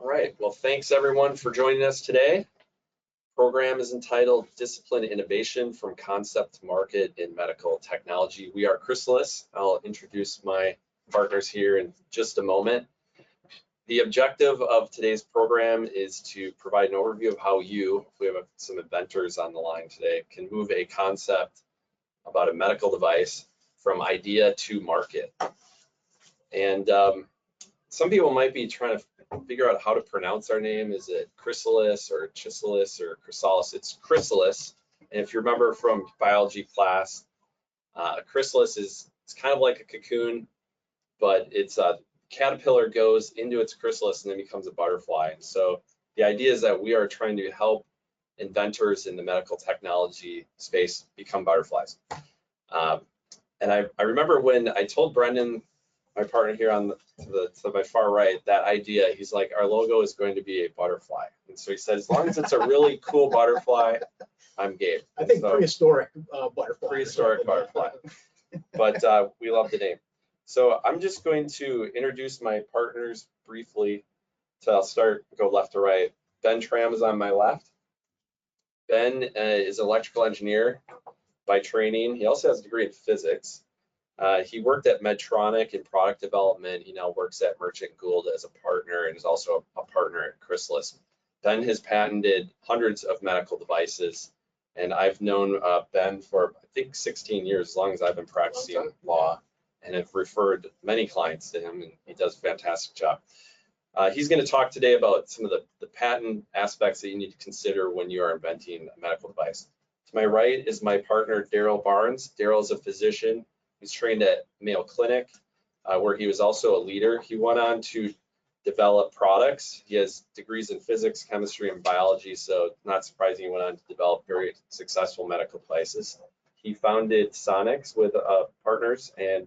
All right, well, thanks everyone for joining us today. Program is entitled Discipline Innovation from Concept to Market in Medical Technology. We are Chrysalis. I'll introduce my partners here in just a moment. The objective of today's program is to provide an overview of how you, if we have some inventors on the line today, can move a concept about a medical device from idea to market. And some people might be trying to figure out how to pronounce our name. Is it Chrysalis or Chrysalis or Chrysalis? It's Chrysalis. And if you remember from biology class, a chrysalis is it's kind of like a cocoon, but it's a caterpillar goes into its chrysalis and then becomes a butterfly. And so the idea is that we are trying to help inventors in the medical technology space become butterflies. And I remember when I told Brendon, my partner here on to my far right, that idea, he's like, our logo is going to be a butterfly. And so he said, as long as it's a really cool butterfly, I'm game. I think so, prehistoric butterfly. Prehistoric butterfly. But we love the name. So I'm just going to introduce my partners briefly. So I'll go left to right. Ben Tram is on my left. Ben is an electrical engineer by training. He also has a degree in physics. He worked at Medtronic in product development. He now works at Merchant Gould as a partner and is also a partner at Chrysalis. Ben has patented hundreds of medical devices, and I've known Ben for I think 16 years, as long as I've been practicing law, and have referred many clients to him, and he does a fantastic job. He's going to talk today about some of the patent aspects that you need to consider when you are inventing a medical device. To my right is my partner, Darryl Barnes. Darryl is a physician. He's trained at Mayo Clinic, where he was also a leader. He went on to develop products. He has degrees in physics, chemistry, and biology, so not surprising he went on to develop very successful medical devices. He founded Sonex with partners and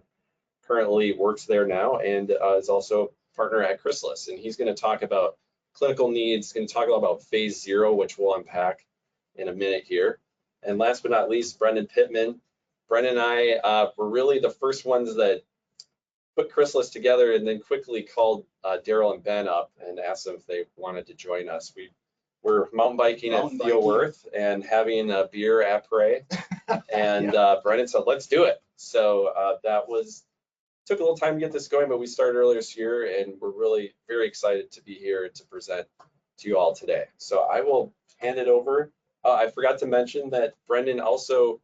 currently works there now, and is also a partner at Chrysalis. And he's going to talk about clinical needs, going to talk about phase 0, which we'll unpack in a minute here. And last but not least, Brendon Pittman. Brendon and I were really the first ones that put Chrysalis together and then quickly called Darryl and Ben up and asked them if they wanted to join us. We were mountain biking at Theo Worth and having a beer at Prey, and Brendon said, let's do it. So took a little time to get this going, but we started earlier this year, and we're really very excited to be here to present to you all today. So I will hand it over. I forgot to mention that Brendon also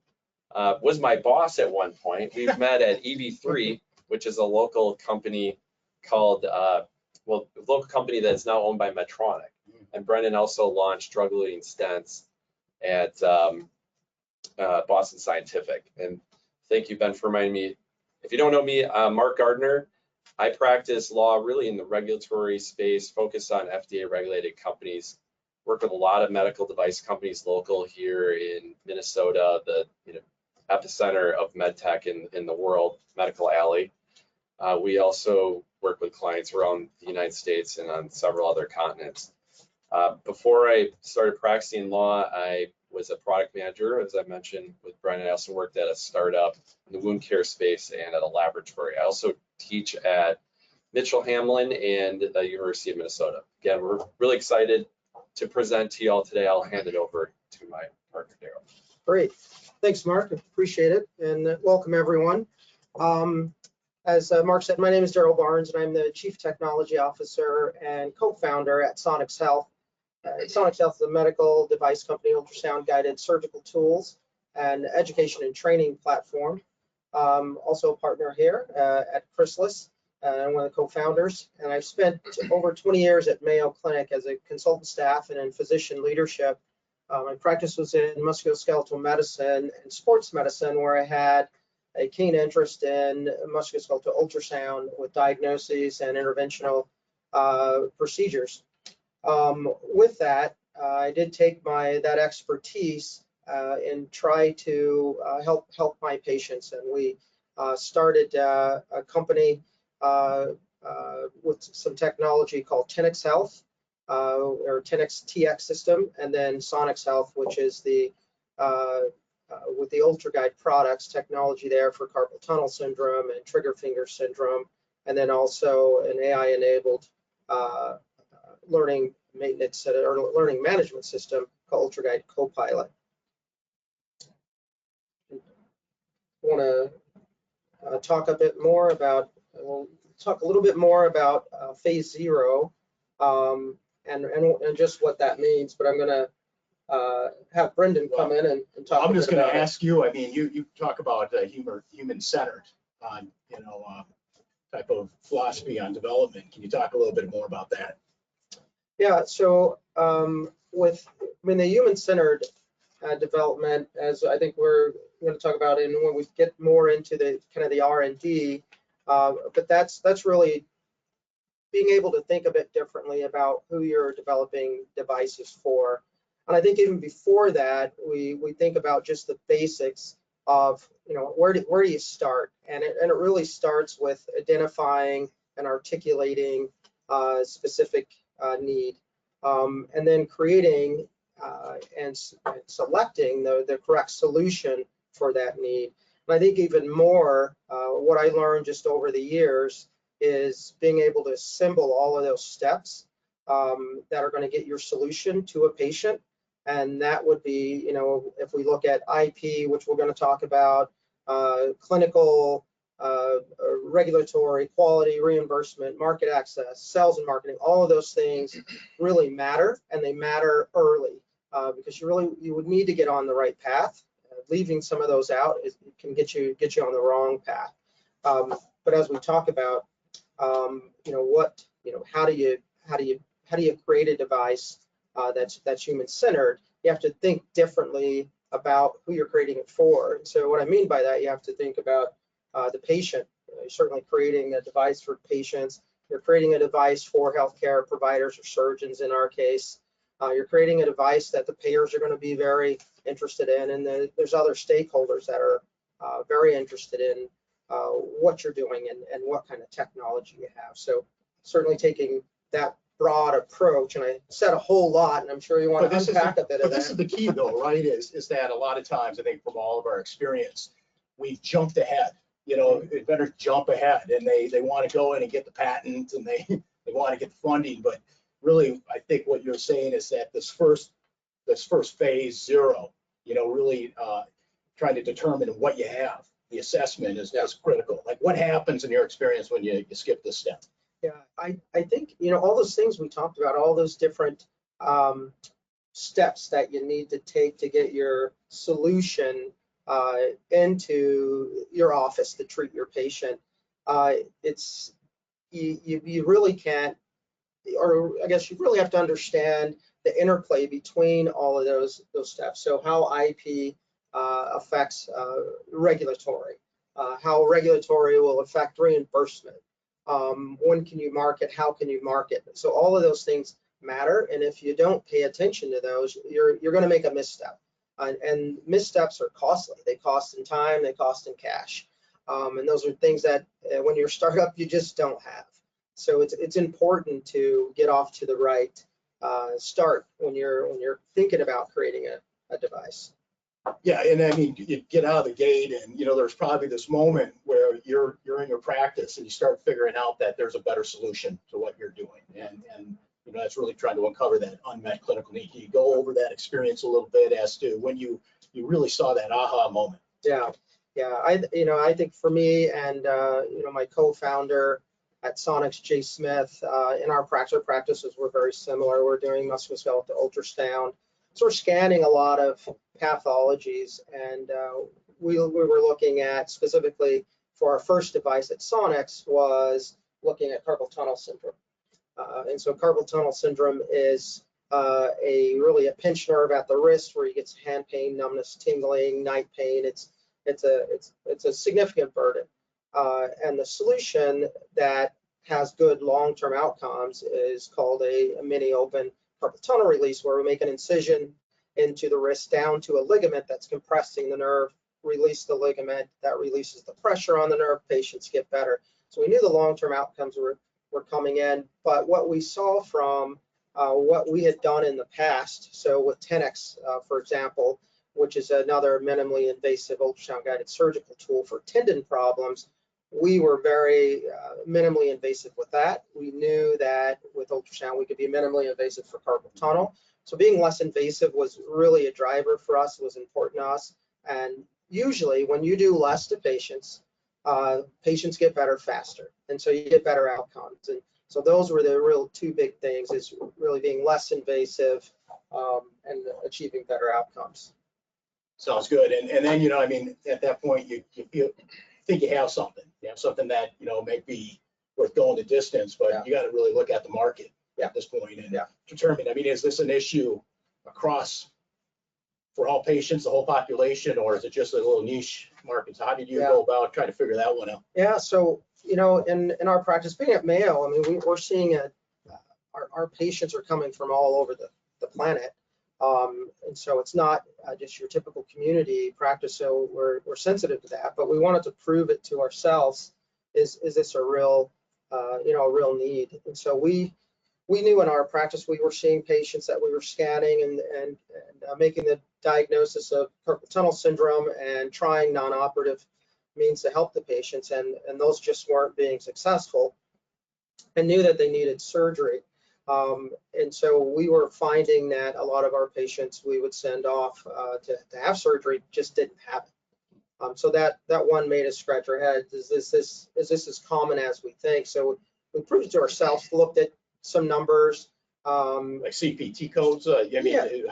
was my boss at one point. We've met at EB3, which is a local company called, a local company that is now owned by Medtronic. And Brendon also launched drug-eluting stents at Boston Scientific. And thank you, Ben, for reminding me. If you don't know me, Mark Gardner. I practice law really in the regulatory space, focused on FDA regulated companies. Work with a lot of medical device companies local here in Minnesota, the epicenter of MedTech in the world, Medical Alley. We also work with clients around the United States and on several other continents. Before I started practicing law, I was a product manager, as I mentioned with Brendon. I also worked at a startup in the wound care space and at a laboratory. I also teach at Mitchell Hamlin and the University of Minnesota. Again, we're really excited to present to you all today. I'll hand it over to my partner, Darryl. Great. Thanks, Mark. Appreciate it. And welcome, everyone. As Mark said, my name is Darryl Barnes, and I'm the Chief Technology Officer and co-founder at Sonex Health. Sonex Health is a medical device company, ultrasound-guided surgical tools, and education and training platform. Also a partner here at Chrysalis, and one of the co-founders. And I've spent over 20 years at Mayo Clinic as a consultant staff and in physician leadership. My practice was in musculoskeletal medicine and sports medicine, where I had a keen interest in musculoskeletal ultrasound with diagnoses and interventional procedures. With that, I did take that expertise and try to help my patients. And we started a company with some technology called Tenex Health, or Tenex TX system, and then Sonex Health, which is with the UltraGuide products, technology there for carpal tunnel syndrome and trigger finger syndrome, and then also an AI-enabled learning maintenance or learning management system called UltraGuide Copilot. Want to talk a bit more about, we'll talk a little bit more about phase 0 and just what that means, but I'm going to have Brendon come in and talk. I'm just going to ask you. I mean, you talk about human-centered, type of philosophy on development. Can you talk a little bit more about that? Yeah. So the human-centered development, as I think we're going to talk about, and when we get more into the kind of the R&D, but that's really being able to think a bit differently about who you're developing devices for. And I think even before that, we think about just the basics of, where do you start? And it really starts with identifying and articulating specific need, and then creating and selecting the correct solution for that need. And I think even more, what I learned just over the years is being able to assemble all of those steps that are going to get your solution to a patient. And that would be, if we look at IP, which we're going to talk about, clinical, regulatory, quality, reimbursement, market access, sales and marketing, all of those things really matter, and they matter early because you would need to get on the right path. Leaving some of those out can get you on the wrong path. But as we talk about, how do you create a device that's human-centered? You have to think differently about who you're creating it for. So what I mean by that, you have to think about the patient. You're certainly creating a device for patients. You're creating a device for healthcare providers or surgeons in our case. You're creating a device that the payers are going to be very interested in, and there's other stakeholders that are very interested in what you're doing and what kind of technology you have. So certainly taking that broad approach, and I said a whole lot, and I'm sure you want to unpack a bit of that. But this is the key, though, right? Is that a lot of times, I think, from all of our experience, we've jumped ahead. It better jump ahead, and they want to go in and get the patent, and they want to get the funding. But really, I think what you're saying is that this first phase 0, really trying to determine what you have. The assessment is critical. Like, what happens in your experience when you skip this step? Yeah, I think, all those things we talked about, all those different steps that you need to take to get your solution into your office to treat your patient. You really can't, or I guess you really have to understand the interplay between all of those steps. So how IP affects regulatory, how regulatory will affect reimbursement. When can you market? How can you market? So all of those things matter, and if you don't pay attention to those, you're going to make a misstep. And missteps are costly. They cost in time, they cost in cash, and those are things that when you're a startup you just don't have. So it's important to get off to the right start when you're thinking about creating a device. Yeah, and I mean, you get out of the gate, and there's probably this moment where you're in your practice and you start figuring out that there's a better solution to what you're doing, and that's really trying to uncover that unmet clinical need. Can you go over that experience a little bit as to when you really saw that aha moment? Yeah. I think for me and my co-founder at Sonex, Jay Smith, in our practices were very similar. We're doing musculoskeletal ultrasound. So we're scanning a lot of pathologies, and we were looking at, specifically for our first device at Sonex, was looking at carpal tunnel syndrome. And so carpal tunnel syndrome is really a pinched nerve at the wrist where you get hand pain, numbness, tingling, night pain. It's a significant burden. And the solution that has good long-term outcomes is called a mini open carpal tunnel release, where we make an incision into the wrist down to a ligament that's compressing the nerve, release the ligament, that releases the pressure on the nerve, patients get better. So we knew the long-term outcomes were coming in, but what we saw from what we had done in the past, so with 10X, for example, which is another minimally invasive ultrasound guided surgical tool for tendon problems, we were very minimally invasive with that. We knew that with ultrasound, we could be minimally invasive for carpal tunnel. So being less invasive was really a driver for us, was important to us. And usually when you do less to patients, patients get better faster. And so you get better outcomes. And so those were the real two big things, is really being less invasive and achieving better outcomes. Sounds good. And then, I mean, at that point, you think you have something. You have something that, may be worth going the distance, but you got to really look at the market at this point and determine, I mean, is this an issue across for all patients, the whole population, or is it just a little niche market? So how did you go about trying to figure that one out? Yeah, so, in our practice, being at Mayo, I mean, we're seeing our patients are coming from all over the planet. And so it's not just your typical community practice. So we're sensitive to that, but we wanted to prove it to ourselves. Is this a real, a real need? And so we knew in our practice, we were seeing patients that we were scanning and making the diagnosis of carpal tunnel syndrome and trying non-operative means to help the patients. And those just weren't being successful, and knew that they needed surgery. And so we were finding that a lot of our patients we would send off to have surgery just didn't have it. So that one made us scratch our heads. Is this as common as we think? So we proved it to ourselves, looked at some numbers. Like CPT codes, I mean,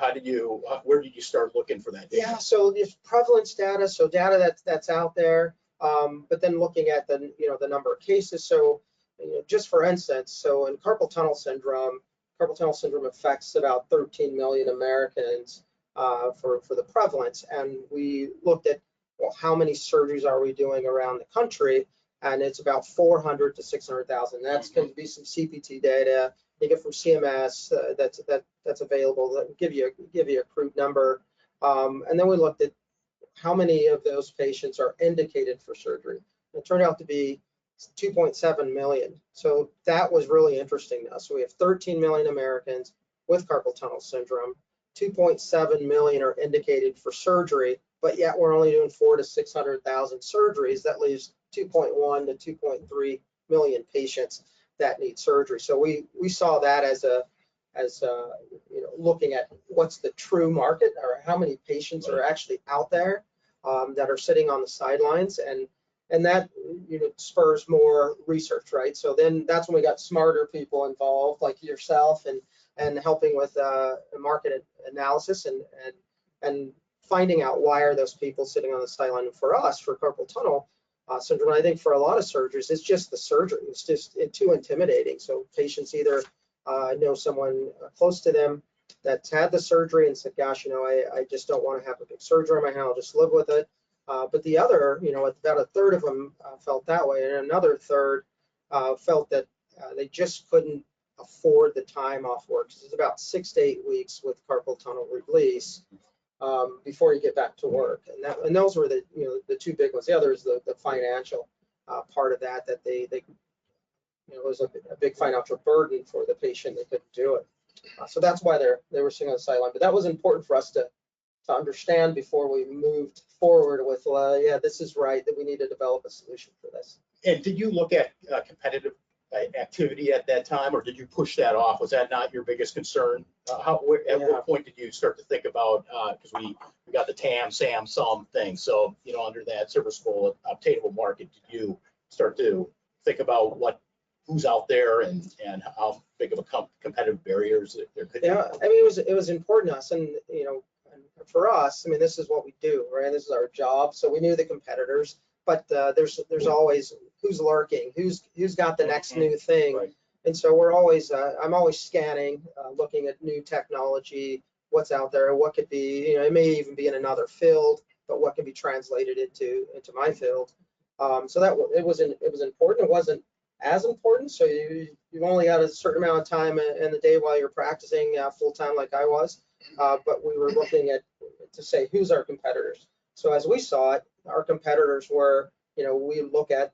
where did you start looking for that data? Yeah, so there's prevalence data, so data that's out there, but then looking at the number of cases. So just for instance, so in carpal tunnel syndrome affects about 13 million Americans for the prevalence, and we looked at, well, how many surgeries are we doing around the country, and it's about 400 to 600,000. That's going to be some CPT data you get from CMS that's available that give you a crude number, and then we looked at how many of those patients are indicated for surgery. It turned out to be 2.7 million. So that was really interesting to us. So we have 13 million Americans with carpal tunnel syndrome. 2.7 million are indicated for surgery, but yet we're only doing 400 to 600,000 surgeries. That leaves 2.1 to 2.3 million patients that need surgery. So we saw that as looking at what's the true market, or how many patients are actually out there that are sitting on the sidelines, and that spurs more research, right? So then that's when we got smarter people involved, like yourself, and helping with market analysis and finding out why are those people sitting on the sideline. And for us, for carpal tunnel syndrome, I think for a lot of surgeries, it's just the surgery. It's just too intimidating. So patients either know someone close to them that's had the surgery and said, gosh, I just don't want to have a big surgery on my hand, I'll just live with it. But the other, about a third of them felt that way, and another third felt that they just couldn't afford the time off work. It's about 6 to 8 weeks with carpal tunnel release before you get back to work, and those were the two big ones. The other is the financial part of that they it was a big financial burden for the patient. They couldn't do it, so that's why they were sitting on the sideline. But that was important for us to understand before we moved forward with, this is right, that we need to develop a solution for this. And did you look at competitive activity at that time, or did you push that off? Was that not your biggest concern? At what point did you start to think about, because we got the TAM, SAM, SUM thing, so under that serviceable obtainable market, did you start to think about who's out there and how big of a competitive barriers there could be? Yeah, I mean, it was important to us, and for us, I mean, this is what we do, right? This is our job. So we knew the competitors, but there's always who's lurking, who's got the next new thing. Right. And so we're always, I'm always scanning, looking at new technology, what's out there, what could be, it may even be in another field, but what can be translated into my field. So that it was important. It wasn't as important. So you've only got a certain amount of time in the day while you're practicing full time, like I was. But we were looking at to say who's our competitors. So as we saw it, our competitors were, we look at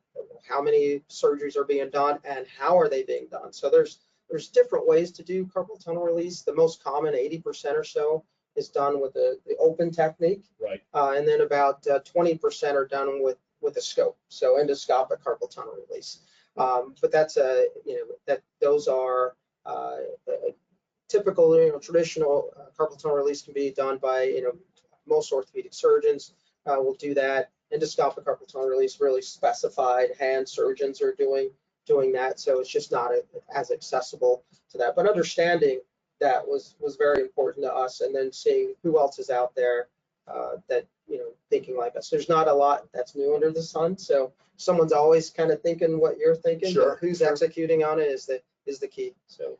how many surgeries are being done and how are they being done. So there's different ways to do carpal tunnel release. The most common, 80% or so, is done with the open technique. Right. And then about 20% are done with with a scope, so endoscopic carpal tunnel release. But that's those are typical, traditional carpal tunnel release can be done by, most orthopedic surgeons will do that. Endoscopic carpal tunnel release, really specified hand surgeons are doing that, so it's just not as accessible to that. But understanding that was very important to us, and then seeing who else is out there that thinking like us. There's not a lot that's new under the sun, so someone's always kind of thinking what you're thinking. Sure, but who's executing on it is the key. So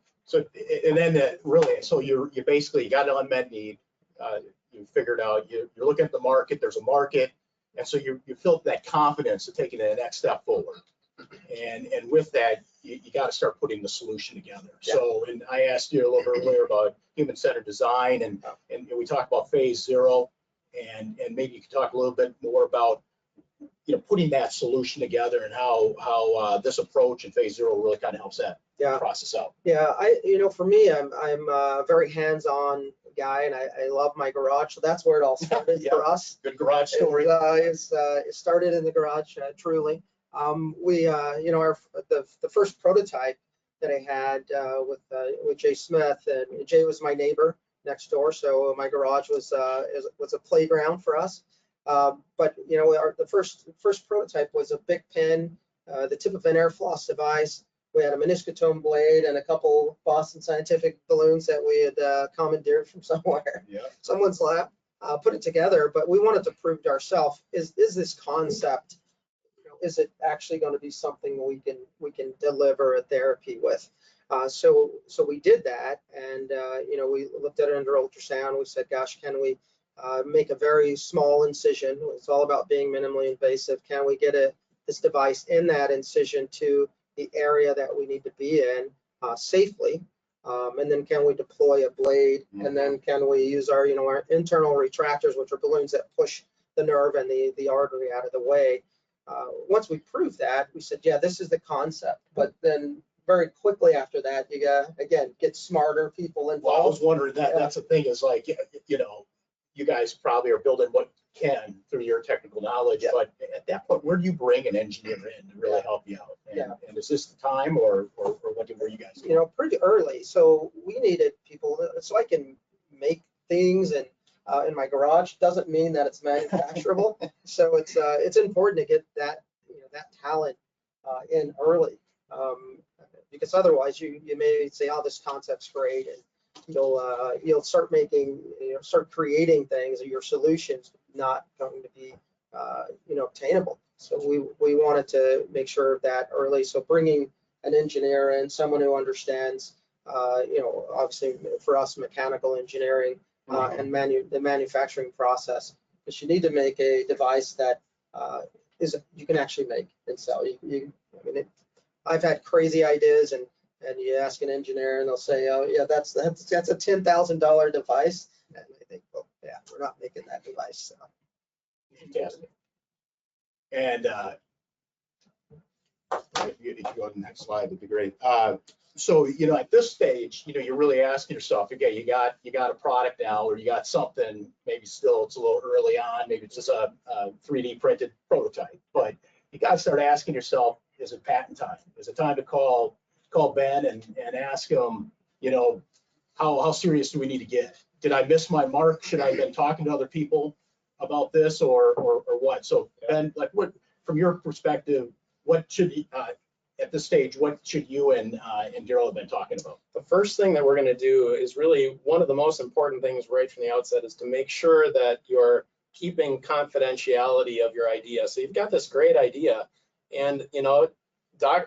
and then really, so you basically got an unmet need. You figured out you're looking at the market. There's a market, and so you felt that confidence of taking the next step forward. And with that, you got to start putting the solution together. Yeah. So, and I asked you a little bit earlier about human-centered design, and we talked about phase 0, and maybe you could talk a little bit more about putting that solution together and how this approach in phase 0 really kind of helps that process out. Yeah, for me, I'm a very hands-on guy, and I love my garage. So that's where it all started for us. Good garage story. It started in the garage, truly. The first prototype that I had with Jay Smith, and Jay was my neighbor next door, so my garage was a playground for us. But the first prototype was a big pin, the tip of an air floss device. We had a meniscotome blade and a couple Boston Scientific balloons that we had commandeered from somewhere, someone's lab. Put it together, but we wanted to prove to ourselves: is this concept? Is it actually going to be something we can deliver a therapy with? So we did that, and we looked at it under ultrasound. We said, gosh, can we make a very small incision? It's all about being minimally invasive. Can we get this device in that incision to the area that we need to be in safely? And then can we deploy a blade? And then can we use our internal retractors, which are balloons that push the nerve and the artery out of the way? Once we proved that, we said, yeah, this is the concept. But then very quickly after that, you got, again, get smarter people involved. Well, I was wondering that's the thing is, like, you guys probably are building what you can through your technical knowledge, but at that point, where do you bring an engineer in to really help you out? And is this the time, or what were you guys doing? Pretty early. So we needed people, so I can make things and in my garage doesn't mean that it's manufacturable. So it's important to get that that talent in early, because otherwise you may say, oh, this concept's great, and you'll start making start creating things, or your solutions not going to be obtainable. So we wanted to make sure of that early. So bringing an engineer in, someone who understands obviously for us mechanical engineering. And the manufacturing process, because you need to make a device that you can actually make and sell. I've had crazy ideas, and you ask an engineer, and they'll say, oh yeah, that's a $10,000 device, and I think, well, yeah, we're not making that device. So. Fantastic. And if you go to the next slide, that'd be great. So, at this stage, you're really asking yourself, okay, you got a product now, or you got something, maybe still it's a little early on, maybe it's just a 3D printed prototype, but you got to start asking yourself, is it patent time? Is it time to call Ben and ask him, how serious do we need to get? Did I miss my mark? Should I have been talking to other people about this, or what? So Ben, like, what, from your perspective, what should at this stage, what should you and Darryl have been talking about? The first thing that we're going to do is really one of the most important things right from the outset is to make sure that you're keeping confidentiality of your idea. So you've got this great idea, and the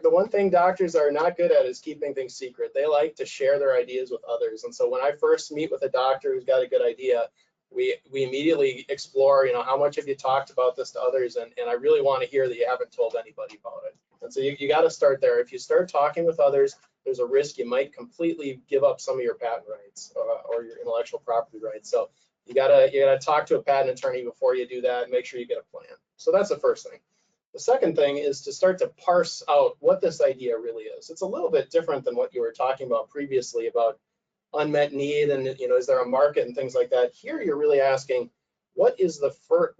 one thing doctors are not good at is keeping things secret. They like to share their ideas with others. And so when I first meet with a doctor who's got a good idea, we immediately explore, how much have you talked about this to others? And I really want to hear that you haven't told anybody about it. And so you got to start there. If you start talking with others, there's a risk you might completely give up some of your patent rights or your intellectual property rights. So you gotta talk to a patent attorney before you do that and make sure you get a plan. So that's the first thing. The second thing is to start to parse out what this idea really is. It's a little bit different than what you were talking about previously about unmet need and is there a market and things like that. Here you're really asking, what is the first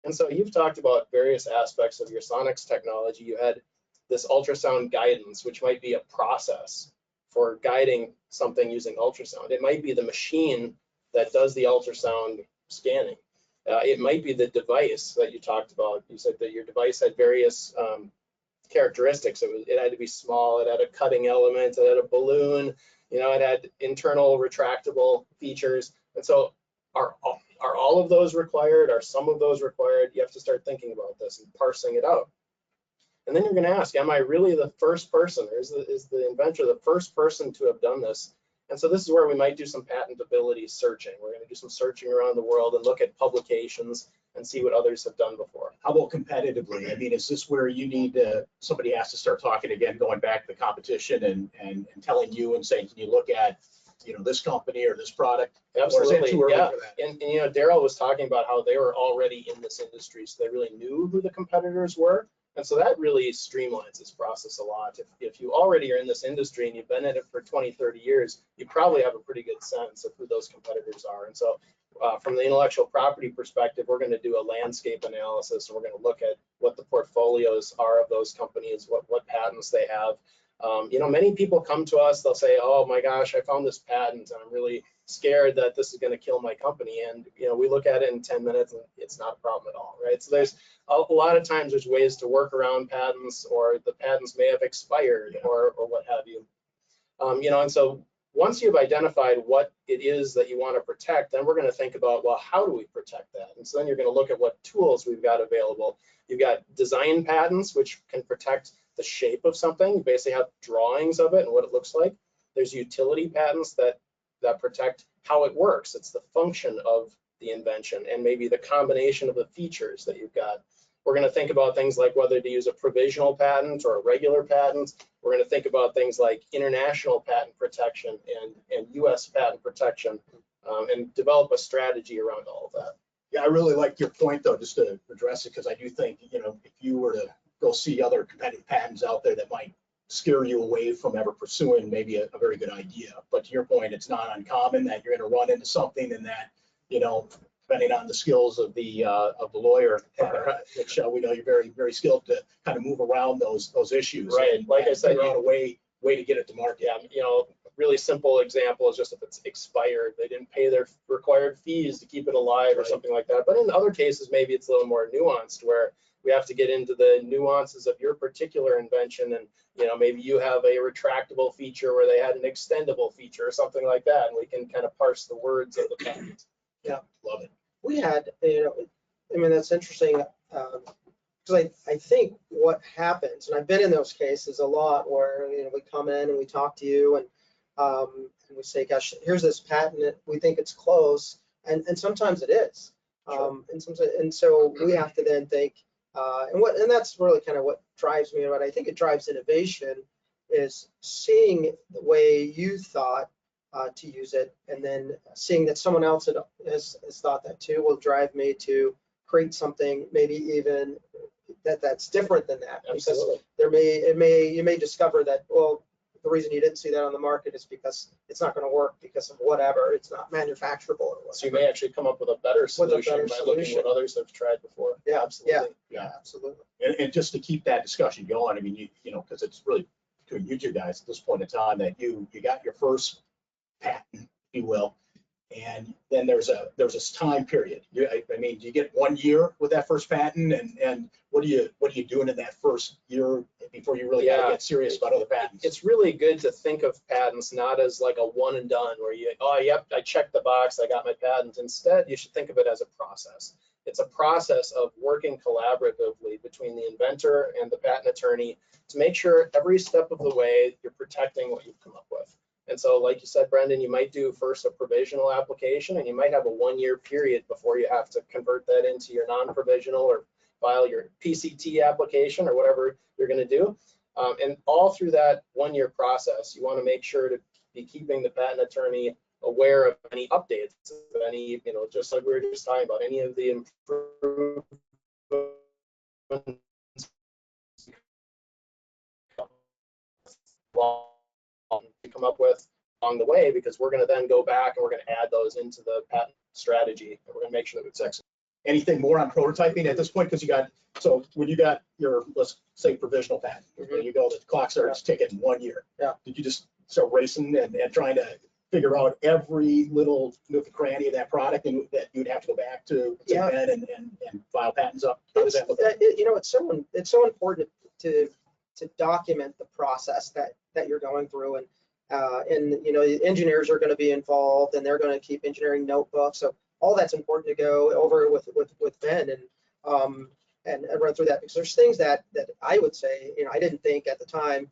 And so you've talked about various aspects of your Sonex technology. You had this ultrasound guidance, which might be a process for guiding something using ultrasound. It might be the machine that does the ultrasound scanning. It might be the device that you talked about. You said that your device had various characteristics. It had to be small, it had a cutting element, it had a balloon, it had internal retractable features. And so are all of those required? Are some of those required? You have to start thinking about this and parsing it out. And then you're going to ask, am I really the first person, or is the inventor the first person to have done this? And so this is where we might do some patentability searching. We're going to do some searching around the world and look at publications and see what others have done before. How about competitively? I mean, is this where you need somebody has to start talking again, going back to the competition and telling you and saying, can you look at, this company or this product? Absolutely, or is it too early yeah. for that? And Darryl was talking about how they were already in this industry, so they really knew who the competitors were. And so that really streamlines this process a lot. If you already are in this industry and you've been in it for 20, 30 years, you probably have a pretty good sense of who those competitors are. And so from the intellectual property perspective, we're going to do a landscape analysis, and we're going to look at what the portfolios are of those companies, what patents they have. Many people come to us, they'll say, oh my gosh, I found this patent and I'm really scared that this is going to kill my company. And, we look at it in 10 minutes and it's not a problem at all, right? So there's a lot of times there's ways to work around patents, or the patents may have expired, or what have you. And so once you've identified what it is that you want to protect, then we're going to think about, well, how do we protect that? And so then you're going to look at what tools we've got available. You've got design patents, which can protect the shape of something. You basically have drawings of it and what it looks like. There's utility patents that protect how it works. It's the function of the invention and maybe the combination of the features that you've got. We're going to think about things like whether to use a provisional patent or a regular patent. We're going to think about things like international patent protection and US patent protection, and develop a strategy around all of that. Yeah, I really like your point, though, just to address it, because I do think, if you were to go see other competitive patents out there that might scare you away from ever pursuing maybe a very good idea. But to your point, it's not uncommon that you're going to run into something and that, depending on the skills of the lawyer, which we know you're very, very skilled to kind of move around those issues. Right. And, like I said, figure out a way to get it to market. Yeah, really simple example is just if it's expired, they didn't pay their required fees to keep it alive, or something like that. But in other cases, maybe it's a little more nuanced, where we have to get into the nuances of your particular invention, and maybe you have a retractable feature where they had an extendable feature or something like that, and we can kind of parse the words of the patent. Yeah, love it. We had, that's interesting, because I think what happens, and I've been in those cases a lot, where we come in and we talk to you and we say, gosh, here's this patent, we think it's close, and sometimes it is. Sure. And so we have to then think, and that's really kind of what drives me. What I think it drives innovation is seeing the way you thought to use it, and then seeing that someone else has thought that too will drive me to create something maybe even that's different than that. Absolutely. Because you may discover that, well, the reason you didn't see that on the market is because it's not going to work because of whatever. It's not manufacturable or whatever. So you may actually come up with a better solution by looking at what others have tried before. Yeah, absolutely. Yeah, absolutely. And just to keep that discussion going, I mean, because it's really between you two guys at this point in time that you got your first patent, if you will, and then there's this time period. I mean, do you get 1 year with that first patent, and what are you doing in that first year before you really got to get serious about other patents? It's really good to think of patents not as like a one and done where yep, I checked the box, I got my patent. Instead, you should think of it as a process. It's a process of working collaboratively between the inventor and the patent attorney to make sure every step of the way you're protecting what you've come up with. And so, like you said, Brendon, you might do first a provisional application, and you might have a 1 year period before you have to convert that into your non-provisional or file your PCT application or whatever you're going to do. And all through that 1 year process, you want to make sure to be keeping the patent attorney aware of any updates, of any, just like we were just talking about, any of the improvements we come up with along the way, because we're going to then go back and we're going to add those into the patent strategy, and we're going to make sure that it's excellent. anything more on prototyping at this point? Because so when you got your, let's say, provisional patent, you go, the clock starts ticking in 1 year. Yeah. Did you just start racing and trying to figure out every little nook and cranny of that product, and that you'd have to go back to Ben and file patents up? How does that look like? It's so important to document the process that you're going through, and the engineers are going to be involved, and they're going to keep engineering notebooks. So all that's important to go over with Ben and run through that, because there's things that I would say, I didn't think at the time,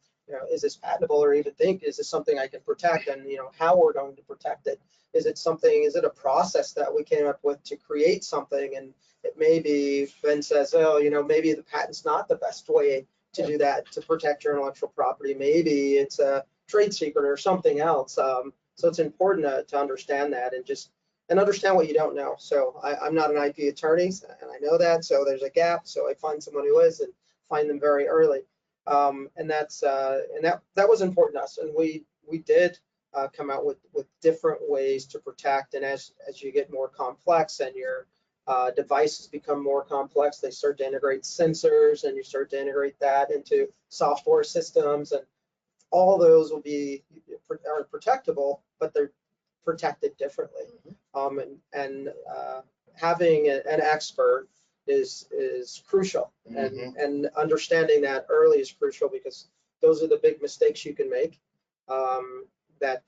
is this patentable, or even think, is this something I can protect, and how we're going to protect it. Is it a process that we came up with to create something, and it may be, Ben says, maybe the patent's not the best way to do that, to protect your intellectual property. Maybe it's a trade secret or something else. So it's important to understand that, and understand what you don't know. So I'm not an IP attorney, and I know that. So there's a gap. So I find someone who is, and find them very early. And that was important to us. And we did come out with different ways to protect. And as you get more complex and your devices become more complex, they start to integrate sensors, and you start to integrate that into software systems, and all those will be are protectable, but they're protected differently. Having an expert is crucial, and understanding that early is crucial, because those are the big mistakes you can make that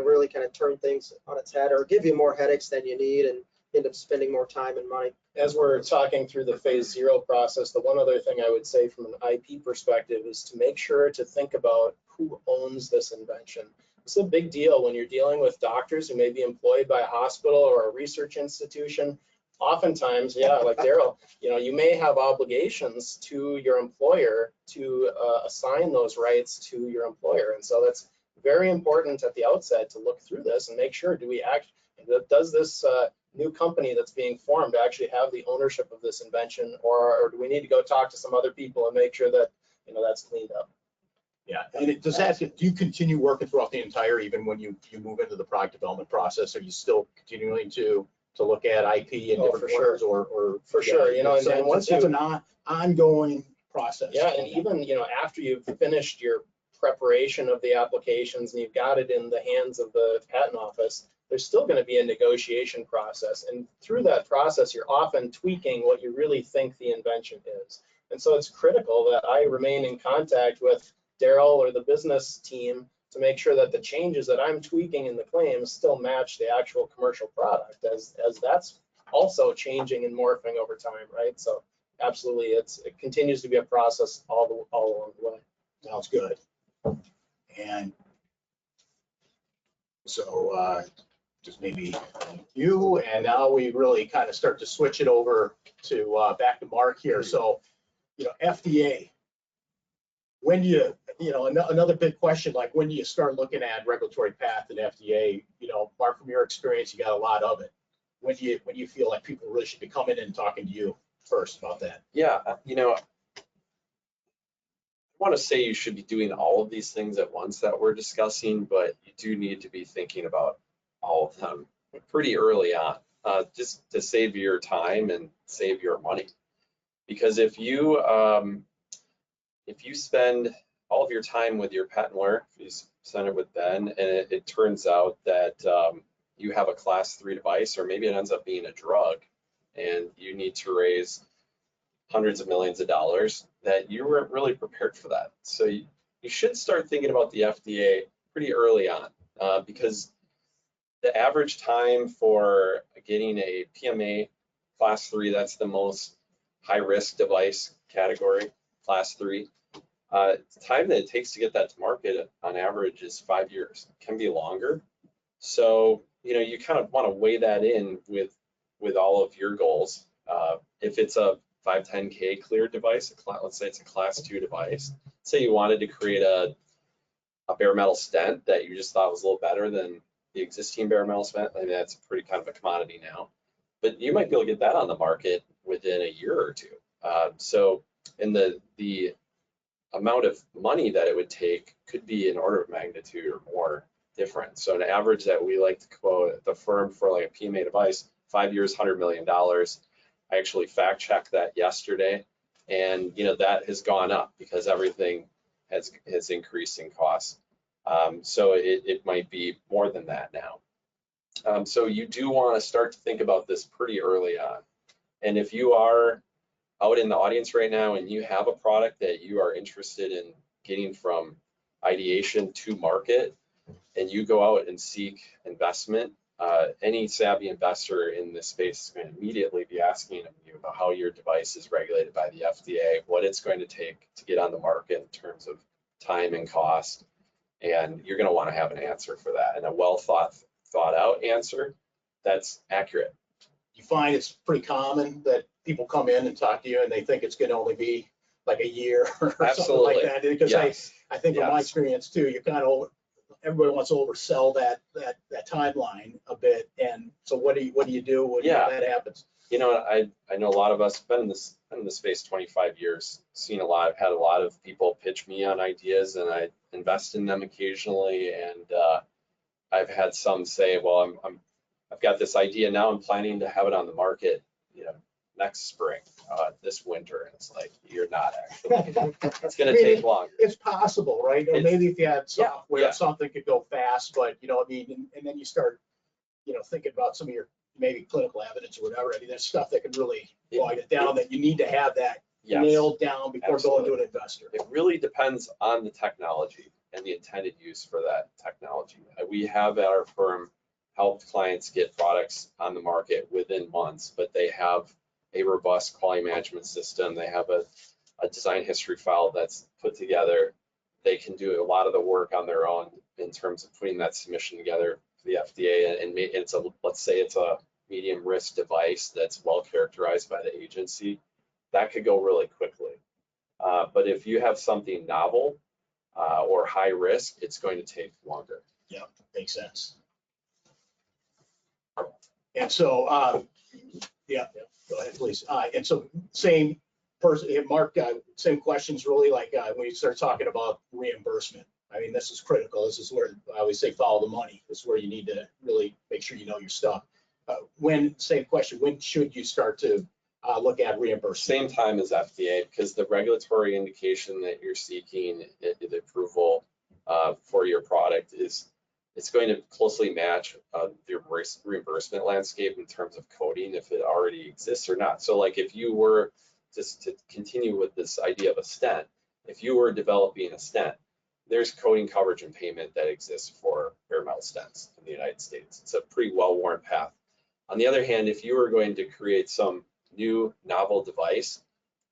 really kind of turn things on its head, or give you more headaches than you need, and end up spending more time and money. As we're talking through the phase 0 process, the one other thing I would say from an IP perspective is to make sure to think about who owns this invention. It's a big deal when you're dealing with doctors who may be employed by a hospital or a research institution. Oftentimes, like Darryl, you may have obligations to your employer to assign those rights to your employer. And so that's very important at the outset to look through this and make sure, does this new company that's being formed actually have the ownership of this invention, or do we need to go talk to some other people and make sure that that's cleaned up? Yeah, and do you continue working throughout the entire, even when you move into the product development process? Are you still continuing to look at IP and different corners, or for sure, and once it's an ongoing process. Yeah, and even after you've finished your preparation of the applications and you've got it in the hands of the patent office, there's still going to be a negotiation process, and through that process you're often tweaking what you really think the invention is. And so it's critical that I remain in contact with Darryl or the business team to make sure that the changes that I'm tweaking in the claims still match the actual commercial product, as that's also changing and morphing over time, right? So absolutely, it continues to be a process all along the way. Sounds good. And so just maybe you, and now we really kind of start to switch it over to back to Mark here. So FDA, when do you, another big question, like when do you start looking at regulatory path at FDA? Mark, from your experience, you got a lot of it. When do you feel like people really should be coming in and talking to you first about that? Yeah, I want to say you should be doing all of these things at once that we're discussing, but you do need to be thinking about all of them pretty early on, just to save your time and save your money. Because if you spend all of your time with your patent lawyer, if you spend it with Ben, and it turns out that you have a class 3 device, or maybe it ends up being a drug, and you need to raise hundreds of millions of dollars, that you weren't really prepared for that. So you should start thinking about the FDA pretty early on, because the average time for getting a PMA class 3, that's the most high risk device category, class 3, the time that it takes to get that to market on average is 5 years. It can be longer. So you kind of want to weigh that in with all of your goals. If it's a 510K cleared device, let's say it's a class 2 device, say you wanted to create a bare metal stent that you just thought was a little better than the existing bare metal stent, I mean, that's pretty kind of a commodity now, but you might be able to get that on the market within a year or two. So in the amount of money that it would take could be an order of magnitude or more different. So an average that we like to quote at the firm for like a PMA device, 5 years, $100 million. I actually fact checked that yesterday, and that has gone up because everything has increased in cost. So it might be more than that now. So you do want to start to think about this pretty early on. And if you are out in the audience right now and you have a product that you are interested in getting from ideation to market, and you go out and seek investment, any savvy investor in this space is going to immediately be asking you about how your device is regulated by the FDA, what it's going to take to get on the market in terms of time and cost, and you're going to want to have an answer for that, and a well thought out answer that's accurate. You find it's pretty common that people come in and talk to you and they think it's going to only be like a year or something like that. Because yes. I think from my Yes. experience too, you kind of, everybody wants to oversell that timeline a bit. And so what do you do when that happens? I know a lot of us been in this space 25 years, had a lot of people pitch me on ideas, and I invest in them occasionally. And I've had some say, well, I've got this idea now, I'm planning to have it on the market, next spring, this winter. And it's like, you're not actually. It's going to take longer. It's possible, right? Or maybe if you had software, something could go fast, but and then you start, thinking about some of your maybe clinical evidence or whatever. I mean, there's stuff that can really boil it down that you need to have that nailed down before going to an investor. It really depends on the technology and the intended use for that technology. We have at our firm helped clients get products on the market within months, but they have a robust quality management system. They have a design history file that's put together. They can do a lot of the work on their own in terms of putting that submission together for the FDA. And let's say it's a medium risk device that's well characterized by the agency. That could go really quickly. But if you have something novel or high risk, it's going to take longer. Yeah, makes sense. And so, go ahead, please. And so, same person, Mark, same questions really, like when you start talking about reimbursement. I mean, this is critical. This is where I always say follow the money. This is where you need to really make sure you know your stuff. Same question, when should you start to look at reimbursement? Same time as FDA, because the regulatory indication that you're seeking, the approval for your product it's going to closely match the reimbursement landscape in terms of coding, if it already exists or not. So like if you were, just to continue with this idea of a stent, if you were developing a stent, there's coding, coverage, and payment that exists for bare metal stents in the United States. It's a pretty well-worn path. On the other hand, if you were going to create some new novel device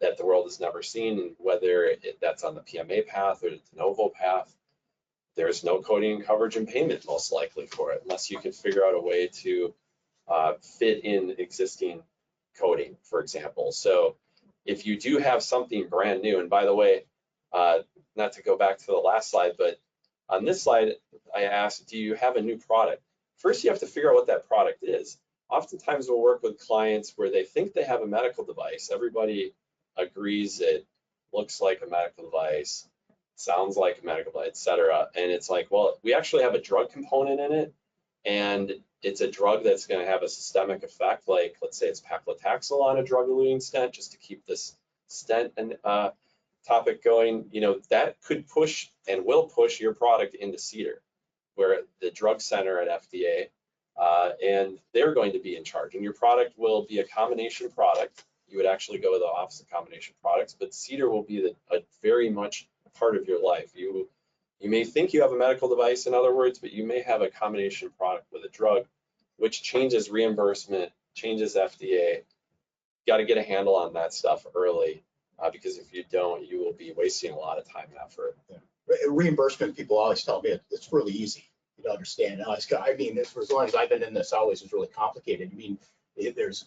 that the world has never seen, and whether that's on the PMA path or the de novo path, there's no coding and coverage and payment most likely for it, unless you could figure out a way to fit in existing coding, for example. So if you do have something brand new, and by the way, not to go back to the last slide, but on this slide, I asked, do you have a new product? First, you have to figure out what that product is. Oftentimes we'll work with clients where they think they have a medical device. Everybody agrees it looks like a medical device, sounds like a medical device, et cetera. And it's like, well, we actually have a drug component in it, and it's a drug that's going to have a systemic effect. Like, let's say it's paclitaxel on a drug-eluting stent, just to keep this stent and topic going. That could push and will push your product into CDER, where the drug center at FDA, and they're going to be in charge. And your product will be a combination product. You would actually go to the Office of Combination Products, but CDER will be a very much part of your life. You may think you have a medical device, in other words, but you may have a combination product with a drug, which changes reimbursement, changes FDA. You got to get a handle on that stuff early, because if you don't, you will be wasting a lot of time and effort. Yeah. Reimbursement, people always tell me it's really easy to understand. I mean, for as long as I've been in this, always is really complicated. I mean, there's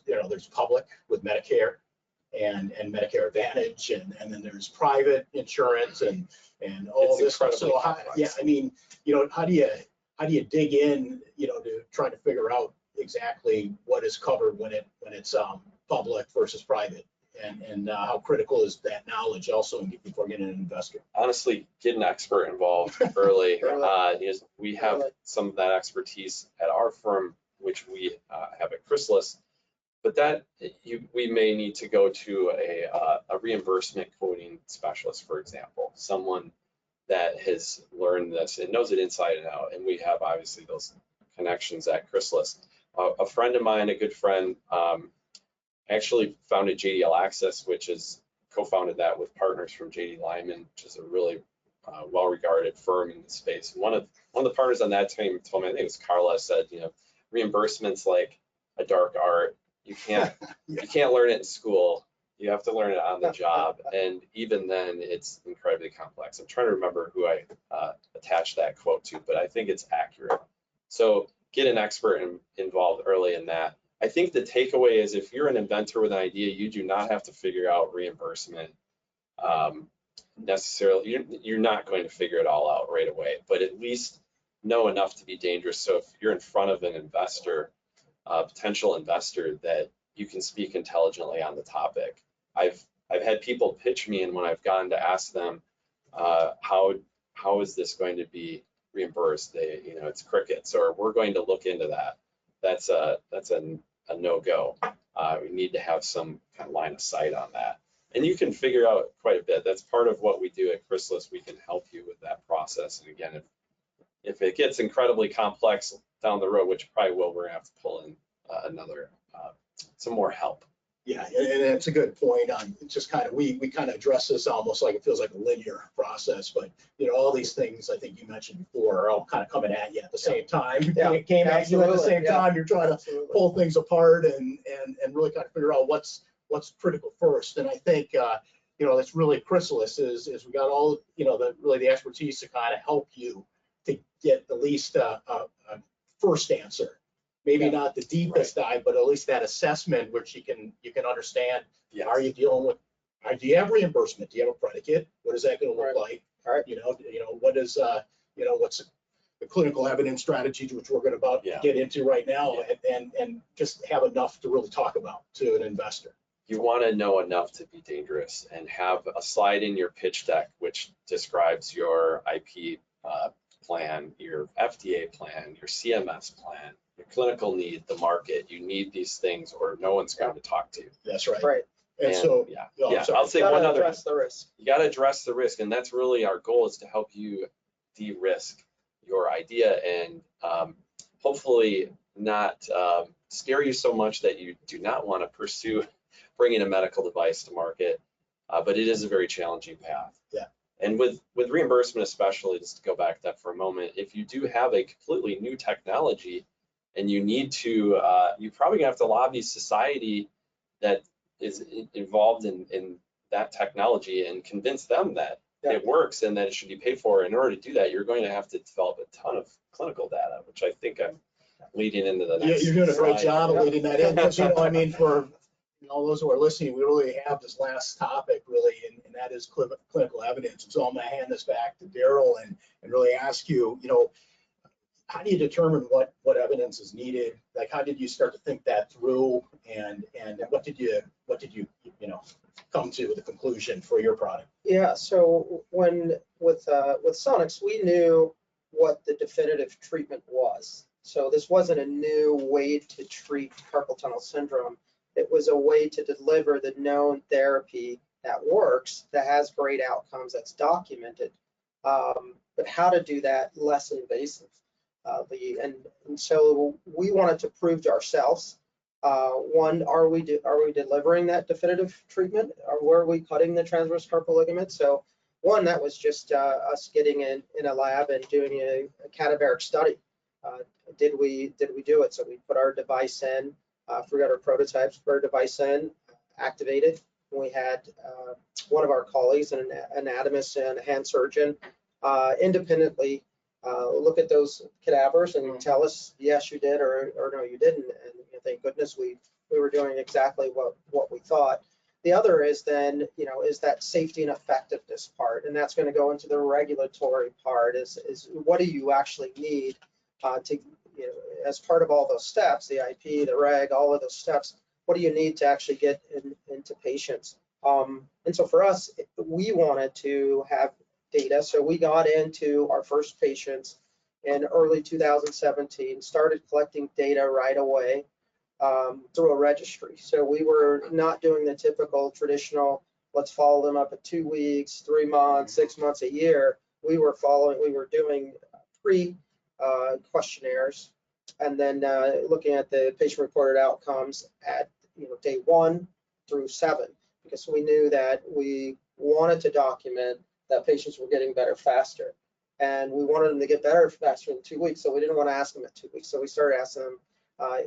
public with Medicare and Medicare Advantage, and then there's private insurance and all this stuff. So I mean, how do you dig in, to try to figure out exactly what is covered when it's public versus private, and how critical is that knowledge also before getting an investor? Honestly, get an expert involved early. We have some of that expertise at our firm, which we have at Chrysalis. but that we may need to go to a reimbursement coding specialist, for example, someone that has learned this and knows it inside and out. And we have obviously those connections at Chrysalis. A friend of mine, a good friend, actually founded JDL Access, which is co-founded that with partners from JD Lyman, which is a really well-regarded firm in the space. One of the partners on that team told me, I think it was Carla, said, reimbursement's like a dark art. You can't learn it in school. You have to learn it on the job, and even then, it's incredibly complex. I'm trying to remember who I attached that quote to, but I think it's accurate. So get an expert involved early in that. I think the takeaway is if you're an inventor with an idea, you do not have to figure out reimbursement necessarily. You're not going to figure it all out right away, but at least know enough to be dangerous. So if you're in front of an investor, potential investor, that you can speak intelligently on the topic. I've had people pitch me, and when I've gone to ask them how is this going to be reimbursed, it's crickets, or we're going to look into that. That's a no-go. We need to have some kind of line of sight on that, and you can figure out quite a bit. That's part of what we do at Chrysalis. We can help you with that process. And again, if it gets incredibly complex down the road, which probably will, we're gonna have to pull in some more help. Yeah, and that's a good point on just kind of, we kind of address this almost like it feels like a linear process, but all these things I think you mentioned before are all kind of coming at you at the same time. Yeah, It came at you at the same time. You're trying to pull things apart and really kind of figure out what's critical first. And I think that's really Chrysalis is we got all the expertise to kind of help you to get at least a first answer. Maybe not the deepest dive, but at least that assessment, which you can understand. Yes. Are you dealing with? Do you have reimbursement? Do you have a predicate? What is that going to look like? All right. What is what's the clinical evidence strategy, which we're going to get into right now, and just have enough to really talk about to an investor. You want to know enough to be dangerous, and have a slide in your pitch deck which describes your IP plan, your FDA plan, your CMS plan, your clinical need, the market. You need these things, or no one's going to talk to you. That's right. Right. And so, I'll say one other. Address the risk. You got to address the risk, and that's really our goal, is to help you de-risk your idea, and hopefully not scare you so much that you do not want to pursue bringing a medical device to market. But it is a very challenging path. Yeah. And with reimbursement, especially, just to go back to that for a moment, if you do have a completely new technology and you need to, you probably have to lobby society that is involved in that technology and convince them that it works and that it should be paid for. In order to do that, you're going to have to develop a ton of clinical data, which I think I'm leading into the next You're doing a great slide. job of leading that in, because for all those who are listening, we really have this last topic really, and that is clinical evidence. And so I'm going to hand this back to Darryl and really ask you, how do you determine what evidence is needed? Like, how did you start to think that through, and what did you come to the conclusion for your product? Yeah, so with Sonex, we knew what the definitive treatment was. So this wasn't a new way to treat carpal tunnel syndrome. It was a way to deliver the known therapy that works, that has great outcomes, that's documented. But how to do that less invasive. And so we wanted to prove to ourselves, one, are we delivering that definitive treatment, or were we cutting the transverse carpal ligament? So one, that was just us getting in a lab and doing a cadaveric study. Did we do it? So we put our device in, forgot our prototypes, put our device in, activated. We had one of our colleagues, an anatomist and a hand surgeon, independently look at those cadavers and tell us, yes, you did, or no, you didn't. And thank goodness we were doing exactly what we thought. The other is then, is that safety and effectiveness part, and that's going to go into the regulatory part. Is what do you actually need to, as part of all those steps, the IP, the reg, all of those steps, what do you need to actually get into patients? And so for us, we wanted to have data. So we got into our first patients in early 2017, started collecting data right away. through a registry. So we were not doing the typical traditional, let's follow them up at 2 weeks, 3 months, 6 months, a year. We were doing questionnaires, and then looking at the patient-reported outcomes at day 1 through 7, because we knew that we wanted to document that patients were getting better faster, and we wanted them to get better faster in 2 weeks. So we didn't want to ask them at 2 weeks. So we started asking them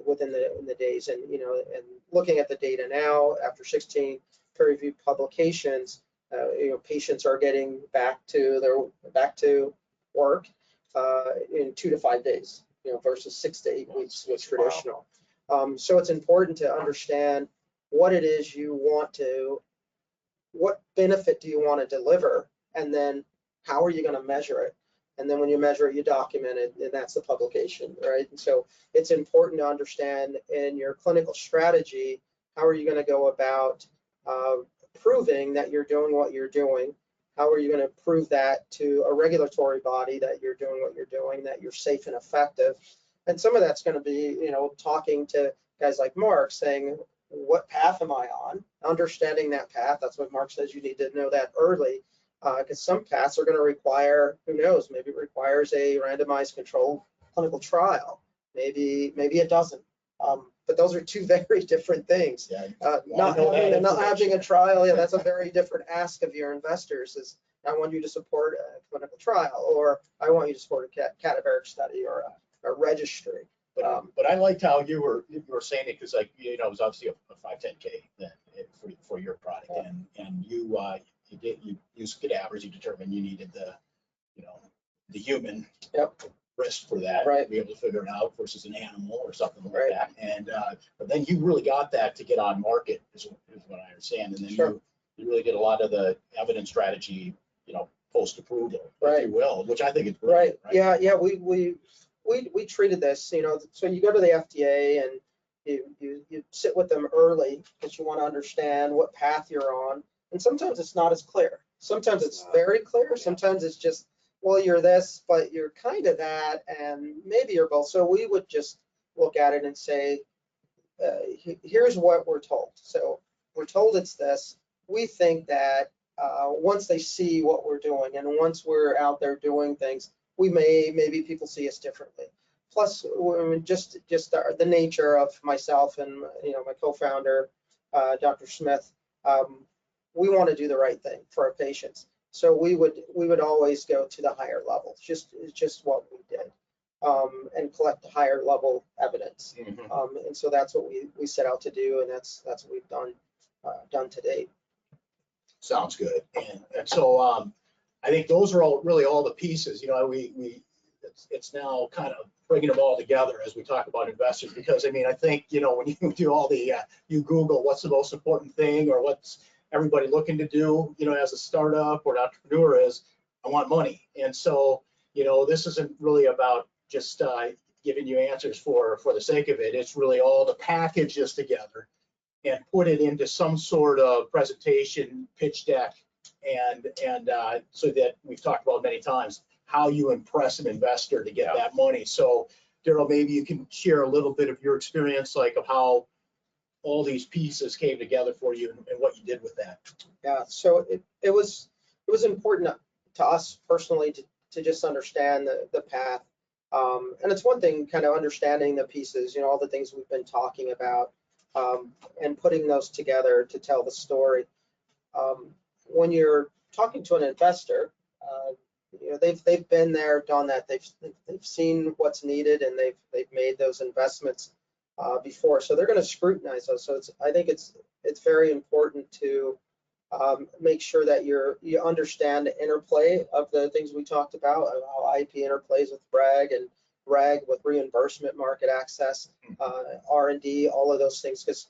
within the days, and and looking at the data now after 16 peer-reviewed publications, patients are getting back to work in 2 to 5 days, versus 6 to 8 weeks was traditional. So it's important to understand what it is what benefit do you want to deliver, and then how are you going to measure it? And then when you measure it, you document it, and that's the publication, right? And so it's important to understand in your clinical strategy, how are you going to go about proving that you're doing what you're doing? How are you going to prove that to a regulatory body that you're doing what you're doing, that you're safe and effective? And some of that's going to be, talking to guys like Mark, saying, what path am I on? Understanding that path. That's what Mark says. You need to know that early, because some paths are going to require, who knows, maybe it requires a randomized controlled clinical trial. Maybe it doesn't. But those are 2 very different things. Yeah, Not having a trial, that's a very different ask of your investors. Is I want you to support a clinical trial, or I want you to support a cadaveric study or a registry. But I liked how you were saying it, because it was obviously a 510K then for your product, and you used cadavers. You determined you needed the human risk for that, right, to be able to figure it out versus an animal or something like that. And but then you really got that to get on market, is what I understand. And then you really did a lot of the evidence strategy, post approval, if you will, which I think is brilliant, right. Yeah. We treated this, so you go to the FDA and you sit with them early, because you want to understand what path you're on. And sometimes it's not as clear. Sometimes it's very clear. Sometimes it's just, well, you're this, but you're kind of that, and maybe you're both. So we would just look at it and say, here's what we're told. So we're told it's this. We think that once they see what we're doing, and once we're out there doing things, maybe people see us differently. Plus, just the nature of myself and my co-founder, Dr. Smith, we want to do the right thing for our patients. So we would always go to the higher level. It's just what we did, and collect the higher level evidence. And so that's what we set out to do, and that's what we've done to date. Sounds good. And so I think those are all the pieces. It's now kind of bringing them all together as we talk about investors, because I think when you do all the you Google what's the most important thing, or what's everybody looking to do, as a startup or an entrepreneur, is I want money. And so this isn't really about just giving you answers for the sake of it. It's really all the packages together and put it into some sort of presentation, pitch deck, and so that we've talked about many times, how you impress an investor to get that money. So Darryl, maybe you can share a little bit of your experience, of how all these pieces came together for you, and what you did with that. Yeah, so it was important to us personally to just understand the path. And it's one thing kind of understanding the pieces, all the things we've been talking about, and putting those together to tell the story. When you're talking to an investor, they've been there, done that. They've seen what's needed, and they've made those investments before, so they're going to scrutinize those. So I think it's very important to make sure that you understand the interplay of the things we talked about, how IP interplays with reg with reimbursement, market access, R&D, all of those things, because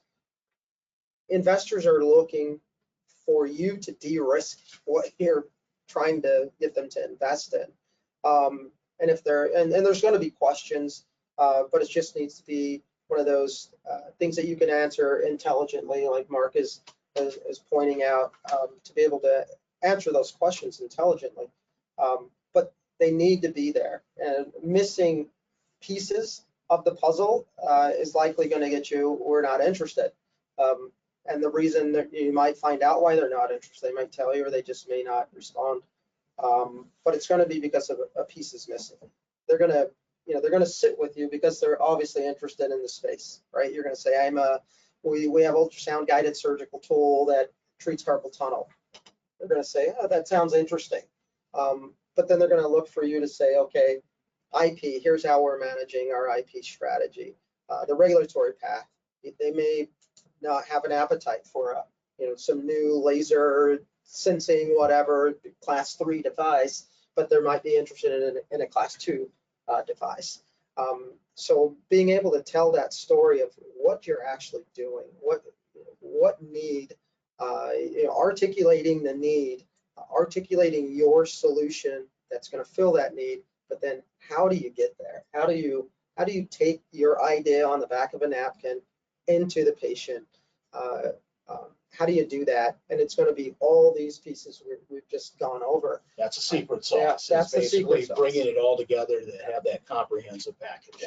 investors are looking for you to de-risk what you're trying to get them to invest in. And if there's going to be questions, but it just needs to be one of those things that you can answer intelligently, like Mark is pointing out, to be able to answer those questions intelligently. But they need to be there, and missing pieces of the puzzle is likely going to get you, we're not interested. And the reason that you might find out why they're not interested, they might tell you, or they just may not respond. But it's going to be because of a piece is missing. They're going to, they're going to sit with you because they're obviously interested in the space, right? You're going to say, we have ultrasound guided surgical tool that treats carpal tunnel. They're going to say, oh, that sounds interesting. But then they're going to look for you to say, okay, IP, here's how we're managing our IP strategy. The regulatory path, they may not have an appetite for some new laser sensing, whatever, class 3 device, but they might be interested in a class 2 device. So being able to tell that story of what you're actually doing, what need, articulating the need, articulating your solution that's going to fill that need, but then how do you get there? How do you take your idea on the back of a napkin into the patient? How do you do that? And it's going to be all these pieces we've just gone over. That's a secret sauce. Yeah, that's the basically secret sauce. Bringing it all together to have that comprehensive package.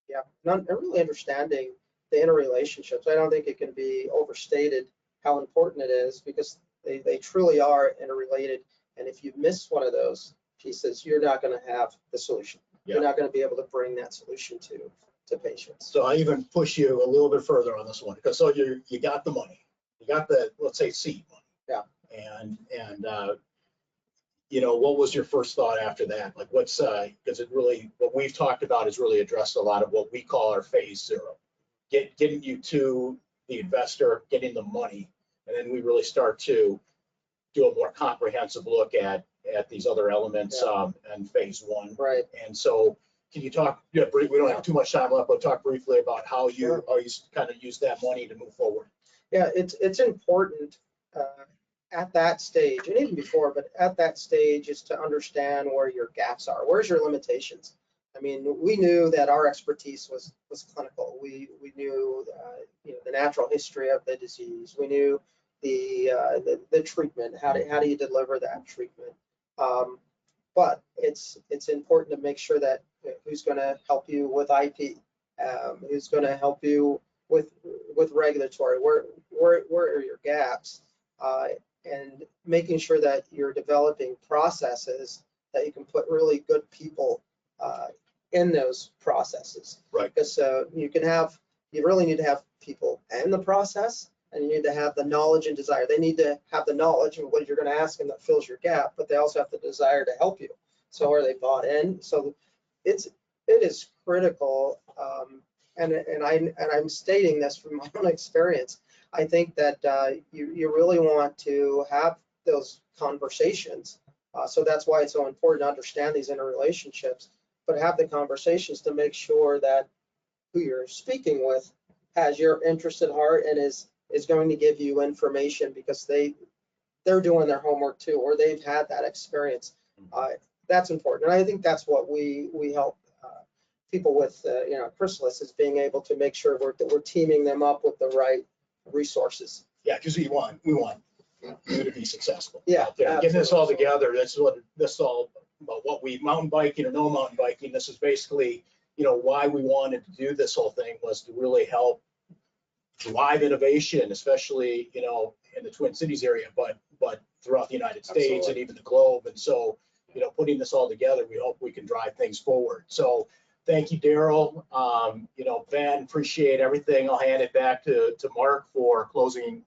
Yeah, and really understanding the interrelationships. I don't think it can be overstated how important it is, because they truly are interrelated. And if you miss one of those pieces, you're not going to have the solution. Yeah. You're not going to be able to bring that solution to patients. So I even push you a little bit further on this one, because so you got the money, you got the, let's say, seed money. Yeah. And what was your first thought after that? Like, what's because it really, what we've talked about is really addressed a lot of what we call our phase 0, getting you to the investor, getting the money, and then we really start to do a more comprehensive look at these other elements in phase 1. Right. And so, can you talk? Yeah, we don't have too much time left, but talk briefly about how you kind of use that money to move forward. Yeah, it's important at that stage, and even before, but at that stage is to understand where your gaps are. Where's your limitations? I mean, we knew that our expertise was clinical. We knew the natural history of the disease. We knew the treatment. How do you deliver that treatment? But it's important to make sure that who's going to help you with IP, who's going to help you with regulatory. Where are your gaps? And making sure that you're developing processes that you can put really good people in those processes. Right. Because you really need to have people in the process, and you need to have the knowledge and desire. They need to have the knowledge of what you're going to ask them that fills your gap, but they also have the desire to help you. So are they bought in? So it is critical. And I'm stating this from my own experience. I think that you really want to have those conversations. So that's why it's so important to understand these interrelationships, but have the conversations to make sure that who you're speaking with has your interest at heart and is going to give you information because they're doing their homework too, or they've had that experience. That's important. And I think that's what we help people with, Chrysalis, is being able to make sure we're teaming them up with the right resources. Yeah, because we want you to be successful. Yeah, Getting this all together, this is all about what we, mountain biking or no mountain biking, this is basically, why we wanted to do this whole thing was to really help drive innovation, especially, in the Twin Cities area, but throughout the United States. Absolutely. And even the globe. And so, putting this all together, we hope we can drive things forward. So thank you, Darryl. Ben, appreciate everything. I'll hand it back to Mark for closing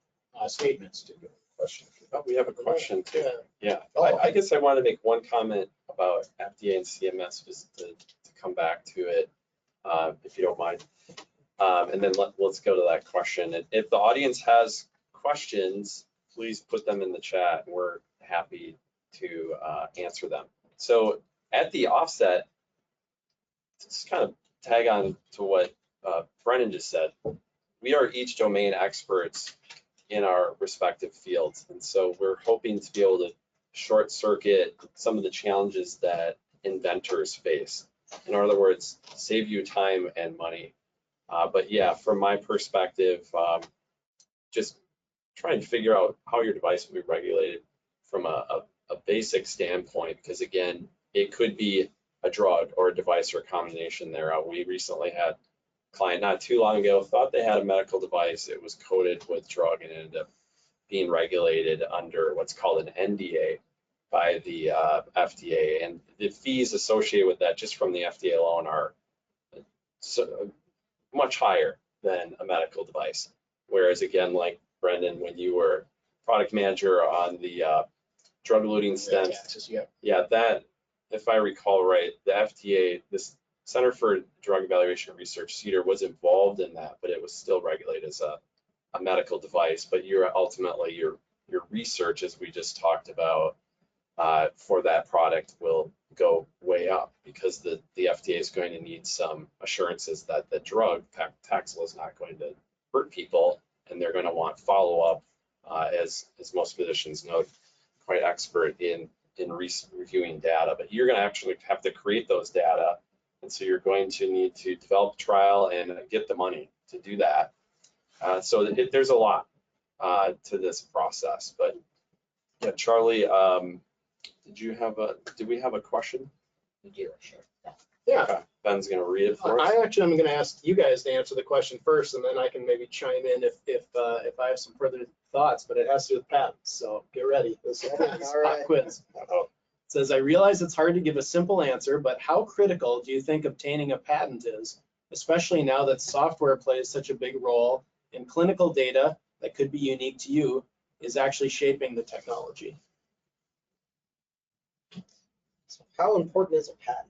statements. Question. Oh, we have a question too. Yeah. Oh, I guess I want to make one comment about FDA and CMS, just to come back to it, if you don't mind. And then let's go to that question. If the audience has questions, please put them in the chat. We're happy to answer them. So at the offset, just kind of tag on to what Brendon just said, we are each domain experts in our respective fields. And so we're hoping to be able to short circuit some of the challenges that inventors face. In other words, save you time and money. But yeah, from my perspective, just try and figure out how your device will be regulated from a basic standpoint, because again, it could be a drug or a device or a combination thereof. We recently had a client not too long ago thought they had a medical device. It was coated with drug and ended up being regulated under what's called an NDA by the FDA, and the fees associated with that just from the FDA alone are so much higher than a medical device. Whereas again, like Brendon, when you were product manager on the drug-eluting stents, yeah, that, if I recall right, the FDA, this Center for Drug Evaluation and Research, CDER, was involved in that, but it was still regulated as a medical device. But you're ultimately your research, as we just talked about, for that product will go way up because the FDA is going to need some assurances that the drug Paxil is not going to hurt people, and they're going to want follow-up, as most physicians know, quite expert in reviewing data. But you're going to actually have to create those data, and so you're going to need to develop a trial and get the money to do that. So there's a lot to this process. But yeah, Charlie, did we have a question? Yeah. Okay. Ben's going to read it for us. I actually am going to ask you guys to answer the question first, and then I can maybe chime in if I have some further thoughts. But it has to do with patents, so get ready. This is pop quiz. It says, I realize it's hard to give a simple answer, but how critical do you think obtaining a patent is, especially now that software plays such a big role in clinical data that could be unique to you is actually shaping the technology? So how important is a patent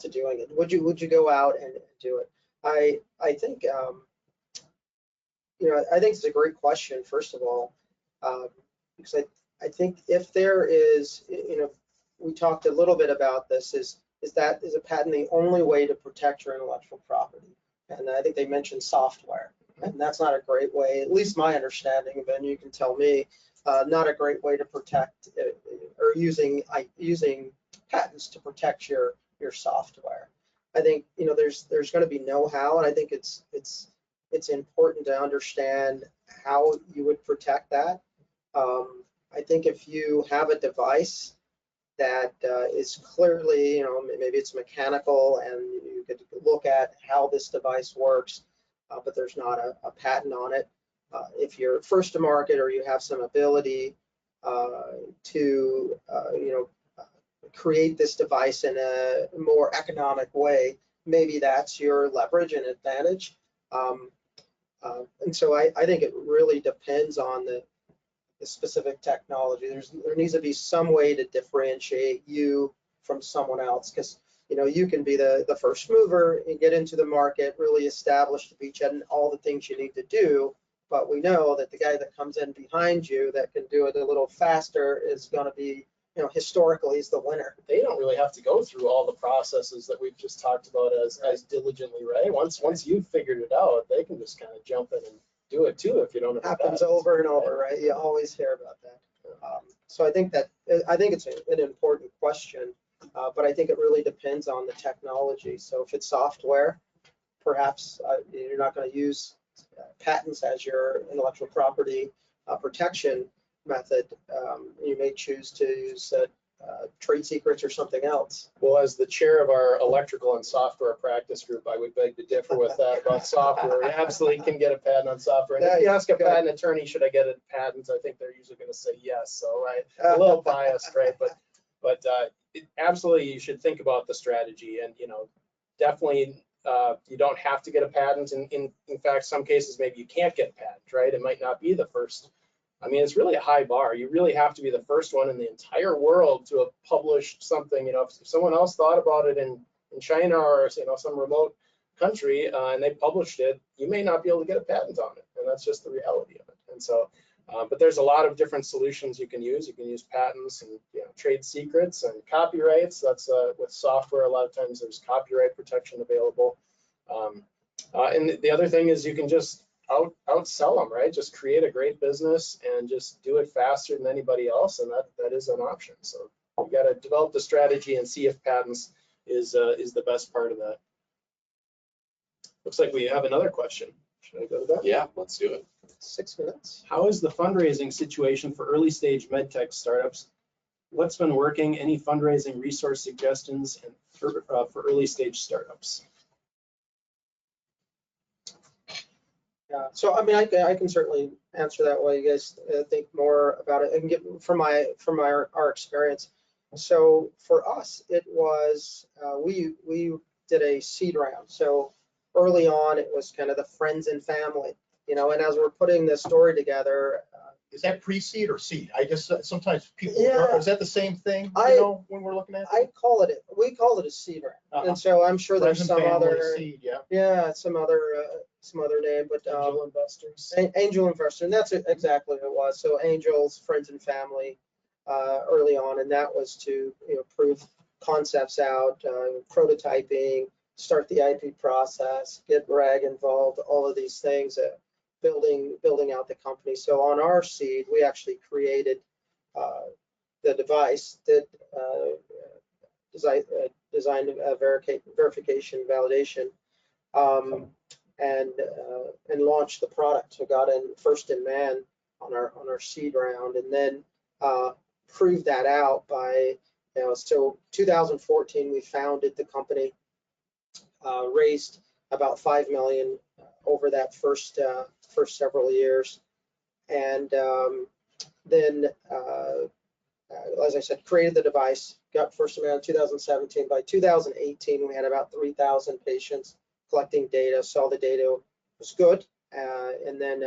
to doing it? Would you go out and do it? I think I think it's a great question, first of all, because I think if there is, we talked a little bit about this, is a patent the only way to protect your intellectual property? And I think they mentioned software, and that's not a great way, at least my understanding, Ben, you can tell me, not a great way to protect or using patents to protect your software. I think there's going to be know-how, and I think it's important to understand how you would protect that. I think if you have a device that is clearly, maybe it's mechanical, and you could look at how this device works, but there's not a patent on it. If you're first to market or you have some ability to create this device in a more economic way, maybe that's your leverage and advantage. And so I think it really depends on the specific technology. There needs to be some way to differentiate you from someone else, because you can be the first mover and get into the market, really establish the beachhead and all the things you need to do. But we know that the guy that comes in behind you that can do it a little faster is going to be, historically, is the winner. They don't really have to go through all the processes that we've just talked about as diligently, right? Once you've figured it out, they can just kind of jump in and do it too if you don't have happens over and over, right? You always hear about that. So I think it's an important question, but I think it really depends on the technology. So if it's software, perhaps you're not going to use patents as your intellectual property protection method. You may choose to use trade secrets or something else. Well, as the chair of our electrical and software practice group, I would beg to differ with that about software. You absolutely can get a patent on software. And if you ask a patent attorney, should I get a patent? I think they're usually going to say yes. So, right, a little biased, right? But absolutely, you should think about the strategy, and definitely you don't have to get a patent. In fact, some cases maybe you can't get a patent, right? It might not be the first. I mean, it's really a high bar. You really have to be the first one in the entire world to have published something. If someone else thought about it in China or some remote country and they published it, you may not be able to get a patent on it, and that's just the reality of it. And so, but there's a lot of different solutions you can use. You can use patents and trade secrets and copyrights. That's with software. A lot of times there's copyright protection available. And the other thing is you can just outsell them, right? Just create a great business and just do it faster than anybody else, and that is an option. So you got to develop the strategy and see if patents is the best part of that. Looks like we have another question. Should I go to that? Yeah, let's do it. 6 minutes. How is the fundraising situation for early stage medtech startups what's been working, any fundraising resource suggestions and for early stage startups? Yeah, so I mean, I can certainly answer that while you guys think more about it and get from our experience. So for us, it was we did a seed round. So early on, it was kind of the friends and family, and as we're putting the story together. Is that pre-seed or seed? I just sometimes people. Yeah. Is that the same thing? When we're looking at. We call it a seed round, and so I'm sure there's some other seed, some other name, but Angel investors. Angel investor, and that's exactly what it was. So angels, friends, and family early on, and that was to prove concepts out, prototyping, start the IP process, get RAG involved, all of these things. Building out the company. So on our seed, we actually created the device that designed verification validation and launched the product. So got in first in man on our seed round, and then proved that out by so 2014 we founded the company, raised about $5 million over that first several years, and then as I said, created the device, got first in man in 2017. By 2018 we had about 3,000 patients collecting data, saw the data was good, and then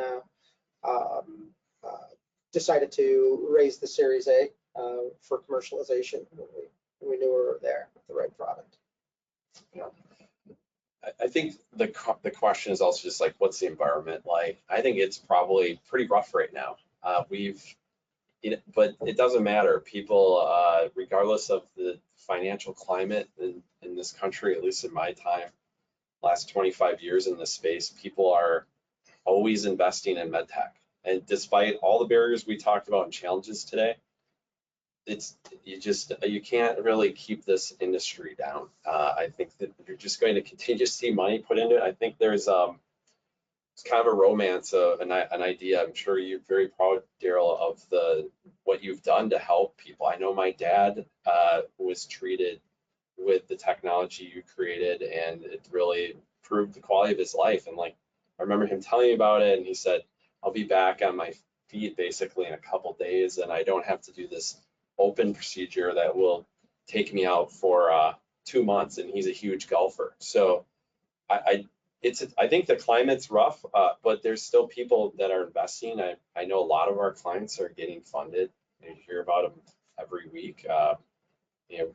decided to raise the Series A for commercialization when we knew we were there with the right product. I think the question is also just like, what's the environment like? I think it's probably pretty rough right now. But it doesn't matter. People, regardless of the financial climate in this country, at least in my time, last 25 years in this space, people are always investing in MedTech. And despite all the barriers we talked about and challenges today, you can't really keep this industry down. I think that you're just going to continue to see money put into it. I think there's it's kind of a romance of an idea. I'm sure you're very proud, Darryl, of what you've done to help people. I know my dad was treated with the technology you created, and it really improved the quality of his life. And like, I remember him telling me about it, and he said, I'll be back on my feet basically in a couple days, and I don't have to do this open procedure that will take me out for 2 months. And he's a huge golfer. So I think the climate's rough, but there's still people that are investing. I know a lot of our clients are getting funded. You hear about them every week. You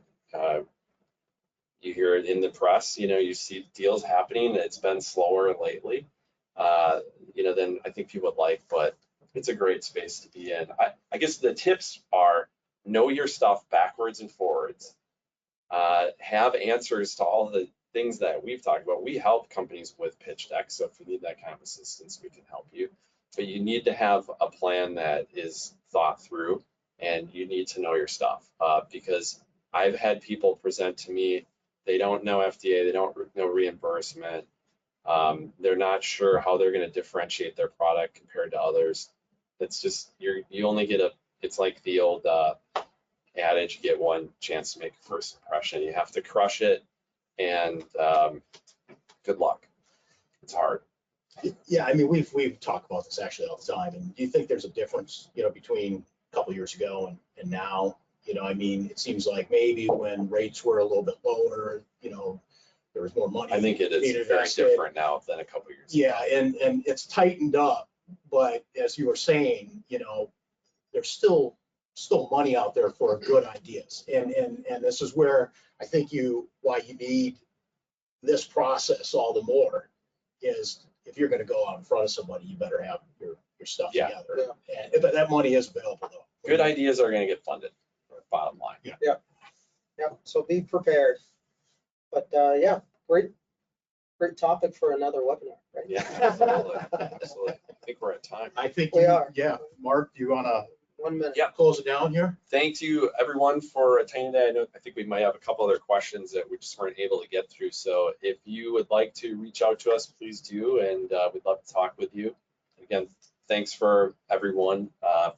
hear it in the press. You see deals happening. It's been slower lately, than I think people would like, but it's a great space to be in. I guess the tips are: know your stuff backwards and forwards. Have answers to all the things that we've talked about. We help companies with pitch decks, so if you need that kind of assistance, we can help you. But you need to have a plan that is thought through, and you need to know your stuff, because I've had people present to me, they don't know FDA, they don't know reimbursement, they're not sure how they're going to differentiate their product compared to others. It's just, you only get it's like the old adage, get one chance to make a first impression. You have to crush it, and good luck. It's hard. Yeah, I mean, we've talked about this actually all the time. And do you think there's a difference, between a couple of years ago and now? I mean, it seems like maybe when rates were a little bit lower, there was more money. I think it is very different now than a couple of years ago. Yeah, and it's tightened up, but as you were saying, there's still money out there for good ideas, and this is where I think why you need this process all the more is, if you're going to go out in front of somebody, you better have your stuff together. Yeah. But that money is available though. Good ideas are going to get funded. Bottom line. Yeah. So be prepared. But great topic for another webinar, right? Yeah, absolutely. I think we're at time. I think we are. Yeah, Mark, do you want to 1 minute? Yeah, close it down here? Thank you everyone for attending today. I think we might have a couple other questions that we just weren't able to get through. So if you would like to reach out to us, please do, and we'd love to talk with you. Again, thanks for everyone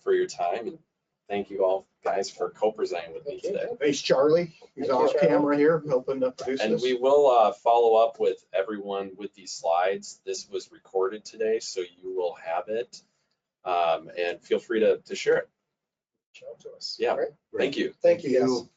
for your time, and thank you all guys for co-presenting with me Thank you. today. Thanks, Charlie. He's Thank you, off Charlie. camera here, helping to produce And this. we will follow up with everyone with these slides. This was recorded today, so you will have it. And feel free to share it. Show it to us. Yeah. All right. Thank you. Thank you, guys.